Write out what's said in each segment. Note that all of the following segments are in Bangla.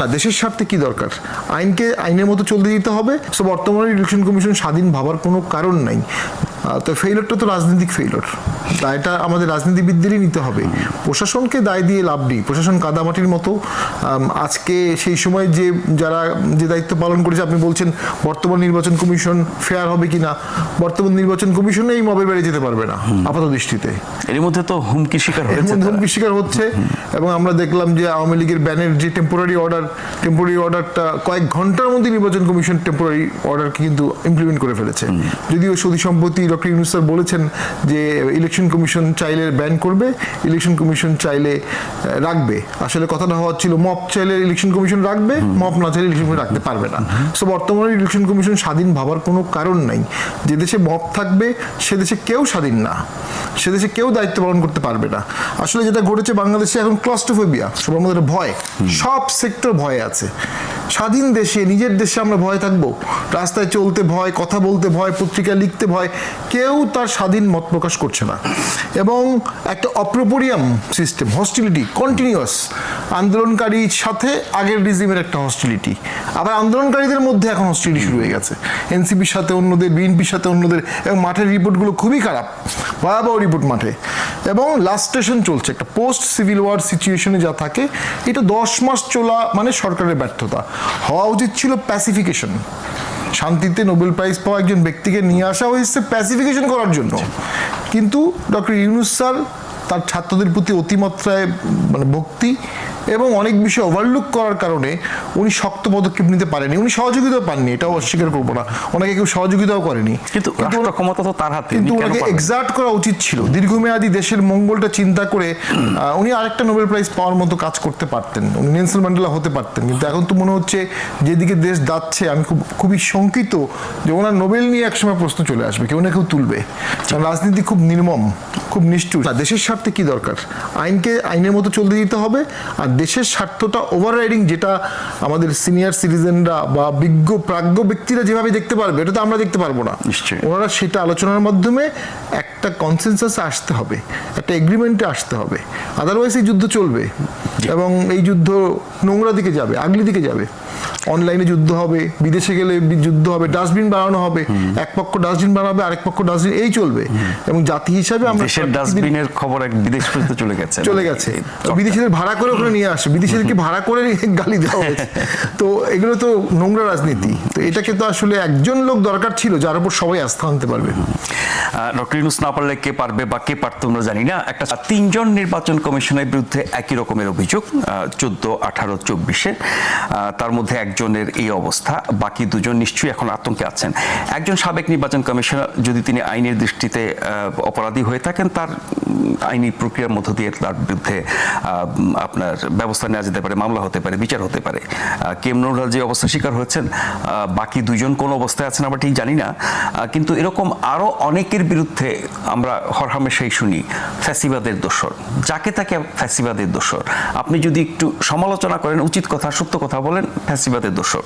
না, দেশের স্বার্থে কি দরকার? আইনকে আইনের মতো চলতে দিতে হবে। সো বর্তমানে ইলেকশন কমিশন স্বাধীন ভাবার কোনো কারণ নাই। তো ফেইলরটা তো রাজনৈতিক ফেইলর, দায়টা আমাদের রাজনীতিবিদদেরই নিতে হবে। প্রশাসনকে দায় দিয়ে লাভ নেই। প্রশাসন কাদামাটির মতো। আজকে সেই সময় যারা দায়িত্ব পালন করেছে, আপনি বলছেন বর্তমান নির্বাচন কমিশন ফেয়ার হবে কিনা, বর্তমান নির্বাচন কমিশনে এই মবের বেড়ে যেতে পারবে না আপাত দৃষ্টিতে। এর মধ্যে তো হুমকি শিকার হচ্ছে এবং আমরা দেখলাম যে আওয়ামী লীগের ব্যানের যে টেম্পোরারি অর্ডারটা কয়েক ঘন্টার মধ্যে নির্বাচন কমিশন টেম্পোরারি অর্ডারকে কিন্তু ইমপ্লিমেন্ট করে ফেলেছে। যদিও সৌদি সম্প্রতি ডক্টর ইউনূস স্যার বলেছেন যে ইলেকশন কমিশন চাইলে ব্যান করবে, ইলেকশন কমিশন চাইলে রাখবে। আসলে কথাটা হওয়া ছিল মব চাইলে ইলেকশন কমিশন রাখবে, মব না চাইলে ইলেকশন কমিশন রাখতে পারবে না। সো বর্তমানে ইলেকশন কমিশন স্বাধীন ভাবার কোনো কারণ নাই। যে দেশে মব থাকবে সে দেশে কেউ স্বাধীন না, সে দেশে কেউ দায়িত্ব পালন করতে পারবে না। আসলে যেটা ঘটেছে বাংলাদেশে এখন ক্লস্ট্রোফোবিয়া, সবার মধ্যে ভয়, সব সেক্টর ভয়ে আছে। স্বাধীন দেশে, নিজের দেশে আমরা ভয় থাকবো? রাস্তায় চলতে ভয়, কথা বলতে ভয়, পত্রিকা লিখতে ভয়, কেউ তার স্বাধীন মত প্রকাশ করছে না। এবং একটা অপ্রোপরিয়াম সিস্টেম, হস্টিলিটি কন্টিনিউয়াস। আন্দোলনকারীর সাথে আগের রিজিমের একটা হস্টিলিটি, আবার আন্দোলনকারীদের মধ্যে এখন হস্টিলিটি শুরু হয়ে গেছে। এনসিপির সাথে অন্যদের, বিএনপির সাথে অন্যদের, এবং মাঠের রিপোর্টগুলো খুবই খারাপ, ভয়াবহ রিপোর্ট মাঠে। এবং লাস্ট স্টেশন চলছে একটা পোস্ট সিভিল ওয়ার সিচুয়েশনে যা থাকে, এটা 10 মাস চলা মানে সরকারের ব্যর্থতা। হওয়া উচিত ছিল প্যাসিফিকেশন। শান্তিতে নোবেল প্রাইজ পাওয়া একজন ব্যক্তিকে নিয়ে আসা হয়েছে প্যাসিফিকেশন করার জন্য, কিন্তু ডক্টর ইউনূস স্যার তার ছাত্রদের প্রতি অতিমাত্রায় ভক্তি এবং অনেক বিষয় ওভারলুক করার কারণে উনি শক্ত পদক্ষেপ নিতে পারেনি। উনি সহযোগিতাও পাননি, এটাও অস্বীকার করবো না। ওনাকে কেউ সহযোগিতাও করেনি, কিন্তু ক্ষমতা তো তার হাতে। কিন্তু ওনাকে এক্সার্ট করা উচিত ছিল। দীর্ঘমেয়াদী দেশের মঙ্গলটা চিন্তা করে উনি আরেকটা নোবেল প্রাইজ পাওয়ার মতো কাজ করতে পারতেন, উনি নেলসন ম্যান্ডেলা হতে পারতেন। কিন্তু এখন তো মনে হচ্ছে যেদিকে দেশ যাচ্ছে, আমি খুবই শঙ্কিত যে ওনার নোবেল নিয়ে একসময় প্রশ্ন চলে আসবে, কেউ না কেউ তুলবে। কারণ রাজনীতি খুব নির্মম, খুব নিষ্ঠুর। দেশের স্বার্থে কি দরকার? আইনকে আইনের মতো চলতে দিতে হবে। আর দেশের স্বার্থটা ওভাররাইডিং, যেটা আমাদের সিনিয়র সিটিজেনরা বা প্রাজ্ঞ ব্যক্তিরা যেভাবে দেখতে পারবে, এটা তো আমরা দেখতে পারবো না। নিশ্চয়ই ওনারা সেটা আলোচনার মাধ্যমে একটা কনসেনসাসে আসতে হবে, একটা এগ্রিমেন্টে আসতে হবে। আদারওয়াইজ এই যুদ্ধ চলবে এবং এই যুদ্ধ নোংরা দিকে যাবে, আগলি দিকে যাবে। অনলাইনে যুদ্ধ হবে, বিদেশে গেলে যুদ্ধ হবে, ডাস্টবিন বানানো হবে, এক পক্ষ ডাস্টবিন বানাবে, আরেক পক্ষ ডাস্টবিন, এই চলবে। এবং জাতি হিসাবে আমরা দেশের ডাস্টবিনের খবর এক বিদেশ পর্যন্ত চলে গেছে। বিদেশিদের ভাড়া করে ওখানে নিয়ে আসে, বিদেশিদেরকে ভাড়া করে গালি দেওয়া হয়েছে। তো এগুলো তো নোংরা রাজনীতি। তো এটাকে তো আসলে একজন লোক দরকার ছিল যার উপর সবাই আস্থা আনতে পারবে। ডক্টর ইউনূস না পারলে কে পারবে বা কে পারতো আমরা জানি না। একটা 3 জন নির্বাচন কমিশনের বিরুদ্ধে একই রকমের অভিযোগ, 14, 18, 24-এ। তার মধ্যে একজনের এই অবস্থা, বাকি 2 জন নিশ্চয়ই এখন আতঙ্কে আছেন। একজন সাবেক নির্বাচন কমিশনার, যদি তিনি আইনের দৃষ্টিতে অপরাধী হয়ে থাকেন, তার আইনি প্রক্রিয়ার মধ্য দিয়ে তার বিরুদ্ধে আপনার ব্যবস্থা নেওয়া যেতে পারে, মামলা হতে পারে, বিচার হতে পারে। কেএম নুরুল যে অবস্থা শিকার হয়েছেন, বাকি 2 জন কোন অবস্থায় আছেন আমরা ঠিক জানি না। কিন্তু এরকম আরো অনেকের বিরুদ্ধে আমরা হরহামেশাই শুনি ফ্যাসিবাদের দোসর, যাকে তাকে ফ্যাসিবাদের দোসর। আপনি যদি একটু সমালোচনা করেন, উচিত কথা, সত্য কথা বলেন, ফ্যাসিবাদের দোসর।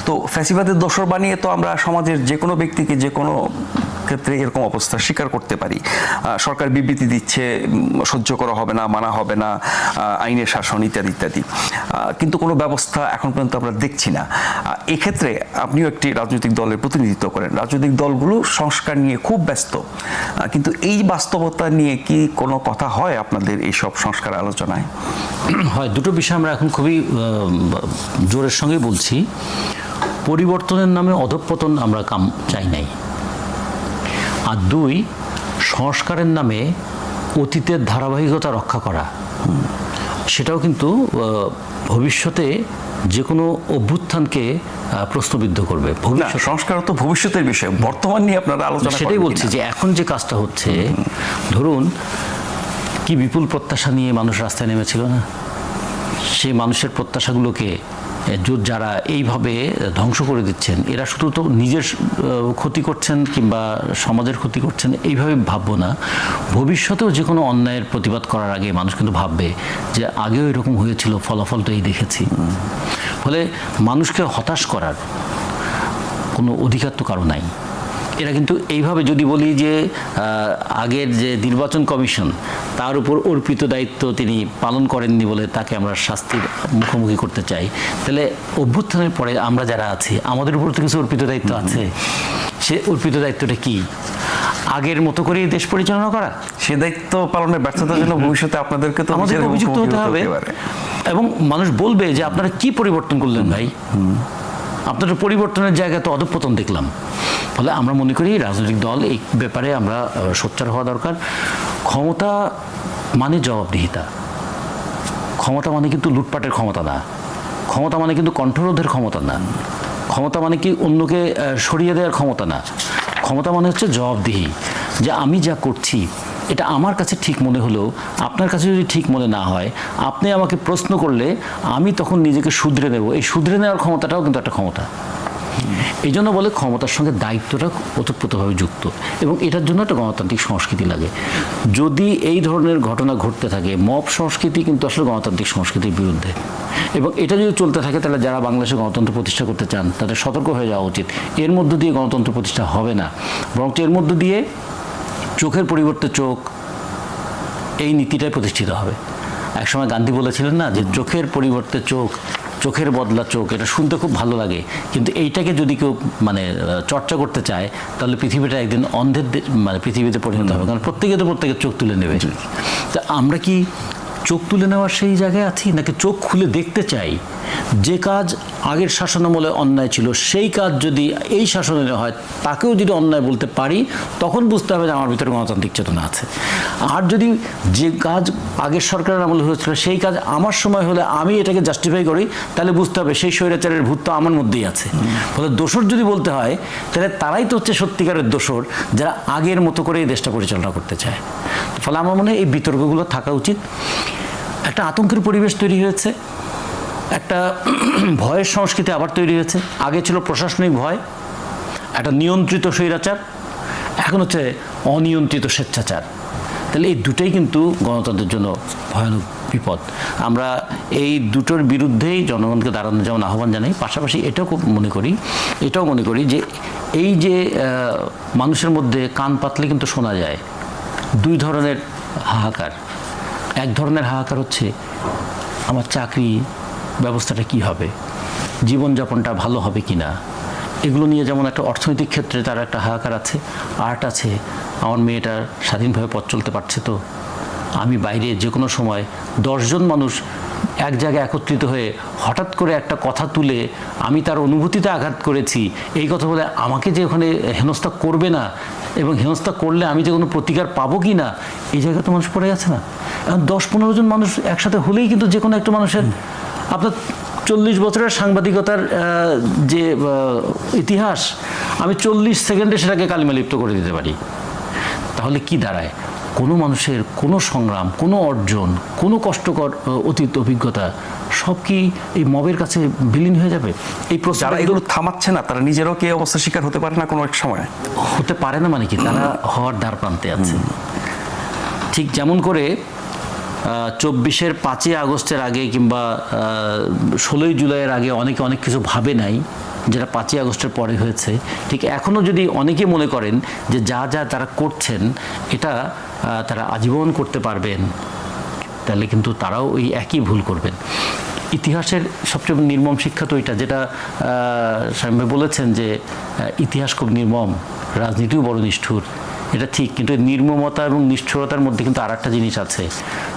তো ফ্যাসিবাদের দোসর বানিয়ে তো আমরা সমাজের যে কোনো ব্যক্তিকে যে কোনো ক্ষেত্রে এরকম অবস্থা স্বীকার করতে পারি। সরকার বিবৃতি দিচ্ছে, সহ্য করা হবে না, মানা হবে না, আইনের শাসন ইত্যাদি ইত্যাদি, কিন্তু কোনো ব্যবস্থা এখন পর্যন্ত আমরা দেখছি না। এক্ষেত্রে আপনিও একটি রাজনৈতিক দলের প্রতিনিধিত্ব করেন, রাজনৈতিক দলগুলো সংস্কার নিয়ে খুব ব্যস্ত, কিন্তু এই বাস্তবতা নিয়ে কি কোনো কথা হয় আপনাদের এইসব সংস্কার আলোচনায়? হয়, দুটো বিষয় আমরা এখন খুবই জোরের সঙ্গে বলছি। পরিবর্তনের নামে অধঃপতন আমরা চাই নাই। আর 2, সংস্কারের নামে অতীতের ধারাবাহিকতা রক্ষা করা, সেটাও কিন্তু ভবিষ্যতে যে কোনো অভ্যুত্থানকে প্রশ্নবিদ্ধ করবে। সংস্কার তো ভবিষ্যতের বিষয়, বর্তমান নিয়ে আপনারা আলোচনা। সেটাই বলছি যে এখন যে কাজটা হচ্ছে, ধরুন কি বিপুল প্রত্যাশা নিয়ে মানুষ রাস্তায় নেমেছিল না? সেই মানুষের প্রত্যাশাগুলোকে যারা এইভাবে ধ্বংস করে দিচ্ছেন, এরা শুধু তো নিজের ক্ষতি করছেন কিংবা সমাজের ক্ষতি করছেন এইভাবে ভাববো না। ভবিষ্যতেও যে কোনো অন্যায়ের প্রতিবাদ করার আগে মানুষ কিন্তু ভাববে যে আগেও এরকম হয়েছিল, ফলাফল তো এই দেখেছি। ফলে মানুষকে হতাশ করার কোনো অধিকার তো কারো নাই। এরা কিন্তু এইভাবে যদি বলি যে আগের যে নির্বাচন কমিশন তার উপর অর্পিত দায়িত্ব তিনি পালন করেননি বলে তাকে আমরা শাস্তির মুখোমুখি করতে চাই, তাহলে অভ্যুত্থানের পরে আমরা যারা আছি আমাদের উপর তো কিছু অর্পিত দায়িত্ব আছে। সে অর্পিত দায়িত্বটা কি? আগের মতো করেই দেশ পরিচালনা করা। সে দায়িত্ব পালনের ব্যর্থতার জন্য ভবিষ্যতে আপনাদেরকে তো আমাদের নিজের অভিযুক্ত হতে হবে পারে। এবং মানুষ বলবে যে আপনারা কি পরিবর্তন করলেন ভাই, আপনাদের পরিবর্তনের জায়গায় তো অধঃপতন দেখলাম। ফলে আমরা মনে করি রাজনৈতিক দল এই ব্যাপারে আমরা সোচ্চার হওয়া দরকার। ক্ষমতা মানে জবাবদিহিতা, ক্ষমতা মানে কিন্তু লুটপাটের ক্ষমতা না, ক্ষমতা মানে কিন্তু কণ্ঠরোধের ক্ষমতা না, ক্ষমতা মানে কি অন্যকে সরিয়ে দেওয়ার ক্ষমতা না, ক্ষমতা মানে হচ্ছে জবাবদিহি, যে আমি যা করছি এটা আমার কাছে ঠিক মনে হলেও আপনার কাছে যদি ঠিক মনে না হয়, আপনি আমাকে প্রশ্ন করলে আমি তখন নিজেকে শুধরে নেব। এই শুধরে নেওয়ার ক্ষমতাটাও কিন্তু একটা ক্ষমতা। এই জন্য বলে ক্ষমতার সঙ্গে দায়িত্বটা ওতপ্রোতভাবে যুক্ত, এবং এটার জন্য একটা গণতান্ত্রিক সংস্কৃতি লাগে। যদি এই ধরনের ঘটনা ঘটতে থাকে, মব সংস্কৃতি কিন্তু আসলে গণতান্ত্রিক সংস্কৃতির বিরুদ্ধে, এবং এটা যদি চলতে থাকে তাহলে যারা বাংলাদেশে গণতন্ত্র প্রতিষ্ঠা করতে চান তাদের সতর্ক হয়ে যাওয়া উচিত। এর মধ্য দিয়ে গণতন্ত্র প্রতিষ্ঠা হবে না, বরং এর মধ্য দিয়ে চোখের পরিবর্তে চোখ, এই নীতিটাই প্রতিষ্ঠিত হবে। একসময় গান্ধী বলেছিলেন না, যে চোখের পরিবর্তে চোখ, চোখের বদলা চোখ। এটা শুনতে খুব ভালো লাগে, কিন্তু এইটাকে যদি কেউ চর্চা করতে চায় তাহলে পৃথিবীটা একদিন অন্ধের মানে পৃথিবীতে পরিণত হবে, কারণ প্রত্যেকে তো প্রত্যেকের চোখ তুলে নেবে। তা আমরা কি চোখ তুলে নেওয়ার সেই জায়গায় আছি, নাকি চোখ খুলে দেখতে চাই যে কাজ আগের শাসনামলে অন্যায় ছিল সেই কাজ যদি এই শাসনে হয় তাকেও যদি অন্যায় বলতে পারি, তখন বুঝতে হবে যে আমার ভিতরে গণতান্ত্রিক চেতনা আছে। আর যদি যে কাজ আগের সরকারের আমলে হয়েছিল সেই কাজ আমার সময় হলে আমি এটাকে জাস্টিফাই করি, তাহলে বুঝতে হবে সেই স্বৈরাচারের ভূত তো আমার মধ্যেই আছে। ফলে দোষর যদি বলতে হয় তাহলে তারাই তো হচ্ছে সত্যিকারের দোষর, যারা আগের মতো করে এই দেশটা পরিচালনা করতে চায়। ফলে আমার মনে হয় এই বিতর্কগুলো থাকা উচিত। একটা আতঙ্কের পরিবেশ তৈরি হয়েছে, একটা ভয়ের সংস্কৃতি আবার তৈরি হয়েছে। আগে ছিল প্রশাসনিক ভয়, একটা নিয়ন্ত্রিত স্বৈরাচার, এখন হচ্ছে অনিয়ন্ত্রিত স্বেচ্ছাচার। তাহলে এই দুটোই কিন্তু গণতন্ত্রের জন্য ভয়ানক বিপদ। আমরা এই দুটোর বিরুদ্ধেই জনগণকে দাঁড়ানো যেমন আহ্বান জানাই, পাশাপাশি এটাও মনে করি যে এই যে মানুষের মধ্যে কান পাতলে কিন্তু শোনা যায় দুই ধরনের হাহাকার। এক ধরনের হাহাকার হচ্ছে আমার চাকরি ব্যবস্থাটা কি হবে, জীবনযাপনটা ভালো হবে কি না, এগুলো নিয়ে যেমন একটা অর্থনৈতিক ক্ষেত্রে তার একটা হাহাকার আছে। আর্ট আছে, আমার মেয়েটার স্বাধীনভাবে পথ চলতে পারছে তো, আমি বাইরে যে কোনো সময় 10 জন মানুষ এক জায়গায় একত্রিত হয়ে হঠাৎ করে একটা কথা তুলে আমি তার অনুভূতিতে আঘাত করেছি এই কথা বলে আমাকে যে ওখানে হেনস্থা করবে না, এবং হেনস্থা করলে আমি যে কোনো প্রতিকার পাবো কি না, এই জায়গায় তো মানুষ পড়ে গেছে না। এখন 10-15 জন মানুষ একসাথে হলেই কিন্তু যে কোনো একটা মানুষের, আপনার 40 বছরের সাংবাদিকতার যে ইতিহাস, আমি 40 সেকেন্ডে সেটাকে কালিমালিপ্ত করে দিতে পারি। তাহলে কি দাঁড়ায়? কোনো মানুষের কোনো সংগ্রাম, কোনো অর্জন, কোনো কষ্টকর অতীত অভিজ্ঞতা সব কি এই মবের কাছে বিলীন হয়ে যাবে? এই যারা এগুলো থামাচ্ছে না তারা নিজেরাও কি অবস্থা শিকার হতে পারে না কোনো এক সময়? হতে পারে না মানে কি, তারা হওয়ার দ্বার প্রান্তে আছে। ঠিক যেমন করে 24-এর 5ই আগস্টের আগে কিংবা 16ই জুলাইয়ের আগে অনেকে অনেক কিছু ভাবে নাই, যেটা 5ই আগস্টের পরে হয়েছে। ঠিক এখনও যদি অনেকে মনে করেন যে যা যা তারা করছেন এটা তারা আজীবন করতে পারবেন, তাহলে কিন্তু তারাও ওই একই ভুল করবেন। ইতিহাসের সবচেয়ে নির্মম শিক্ষা তো এটা, যেটা স্বামী বলেছেন যে ইতিহাস খুব নির্মম, রাজনীতিও বড় নিষ্ঠুর। এটা ঠিক, কিন্তু নির্মমতা এবং নিষ্ঠুরতার মধ্যে কিন্তু আর একটা জিনিস আছে,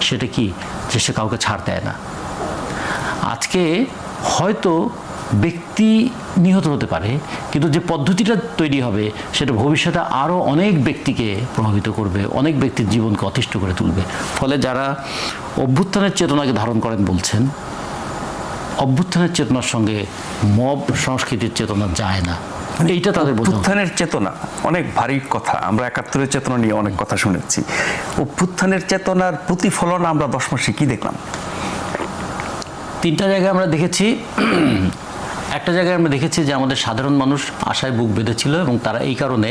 সেটা কি, যে সে কাউকে ছাড় দেয় না। আজকে হয়তো ব্যক্তি নিহত হতে পারে, কিন্তু যে পদ্ধতিটা তৈরি হবে সেটা ভবিষ্যতে আরও অনেক ব্যক্তিকে প্রভাবিত করবে, অনেক ব্যক্তির জীবনকে অতিষ্ঠ করে তুলবে। ফলে যারা অভ্যুত্থানের চেতনাকে ধারণ করেন বলছেন, অভ্যুত্থানের চেতনার সঙ্গে মব সংস্কৃতির চেতনা যায় না, এইটা তাদের অভ্যুত্থানের চেতনা অনেক ভারী কথা। আমরা 71-এর চেতনা নিয়ে অনেক কথা শুনেছি। অভ্যুত্থানের চেতনার প্রতিফলন আমরা 10 মাসে কি দেখলাম? 3টা জায়গায় আমরা দেখেছি। একটা জায়গায় আমরা দেখেছি যে আমাদের সাধারণ মানুষ আশায় বুক বেঁধেছিল, এবং তারা এই কারণে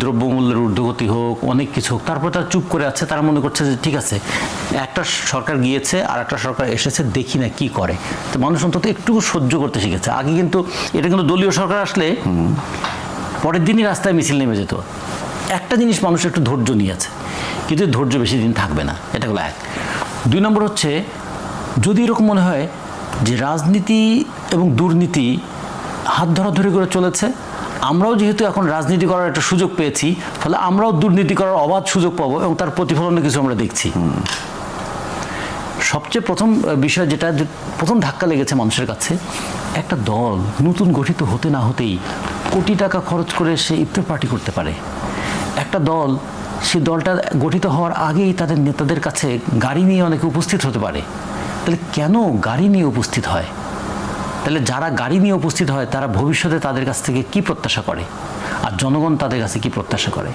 দ্রব্যমূল্যের ঊর্ধ্বগতি হোক, অনেক কিছু হোক, তারপর তারা চুপ করে আছে। তারা মনে করছে যে ঠিক আছে, একটা সরকার গিয়েছে আর একটা সরকার এসেছে, দেখি না কি করে। তো মানুষ অন্তত একটু সহ্য করতে শিখেছে। আগে কিন্তু এটা কিন্তু দলীয় সরকার আসলে পরের দিনই রাস্তায় মিছিল নেমে যেত। একটা জিনিস মানুষ একটু ধৈর্য নিয়েছে, কিন্তু এই ধৈর্য বেশি দিন থাকবে না, এটা হলো এক। 2 নম্বর হচ্ছে, যদি এরকম মনে হয় যে রাজনীতি এবং দুর্নীতি হাত ধরাধরি করে চলেছে, আমরাও যেহেতু এখন রাজনীতি করার একটা সুযোগ পেয়েছি, ফলে আমরাও দুর্নীতি করার অবাধ সুযোগ পাবো এবং তার প্রতিফলনে কিছু আমরা দেখছি। সবচেয়ে প্রথম বিষয় যেটা প্রথম ধাক্কা লেগেছে মানুষের কাছে, একটা দল নতুন গঠিত হতে না হতেই কোটি টাকা খরচ করে সে ইফতার পার্টি করতে পারে। একটা দল, সেই দলটা গঠিত হওয়ার আগেই তাদের নেতাদের কাছে গাড়ি নিয়ে অনেকে উপস্থিত হতে পারে। তাহলে কেন গাড়ি নিয়ে উপস্থিত হয়? তাহলে যারা গাড়ি নিয়ে উপস্থিত হয় তারা ভবিষ্যতে তাদের কাছ থেকে কি প্রত্যাশা করে, আর জনগণ তাদের কাছে কি প্রত্যাশা করে?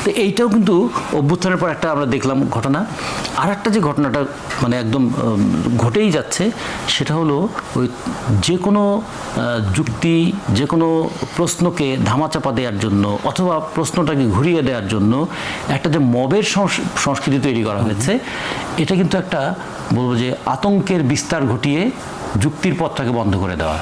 তো এইটাও কিন্তু অভ্যুত্থানের পর একটা আমরা দেখলাম ঘটনা। আর একটা যে ঘটনাটা মানে একদম ঘটেই যাচ্ছে, সেটা হলো ওই যে কোনো যুক্তি, যে কোনো প্রশ্নকে ধামাচাপা দেওয়ার জন্য অথবা প্রশ্নটাকে ঘুরিয়ে দেওয়ার জন্য একটা যে মবের সংস্কৃতি তৈরি করা হয়েছে, এটা কিন্তু একটা বলবো যে আতঙ্কের বিস্তার ঘটিয়ে যুক্তির পথটাকে বন্ধ করে দেওয়া।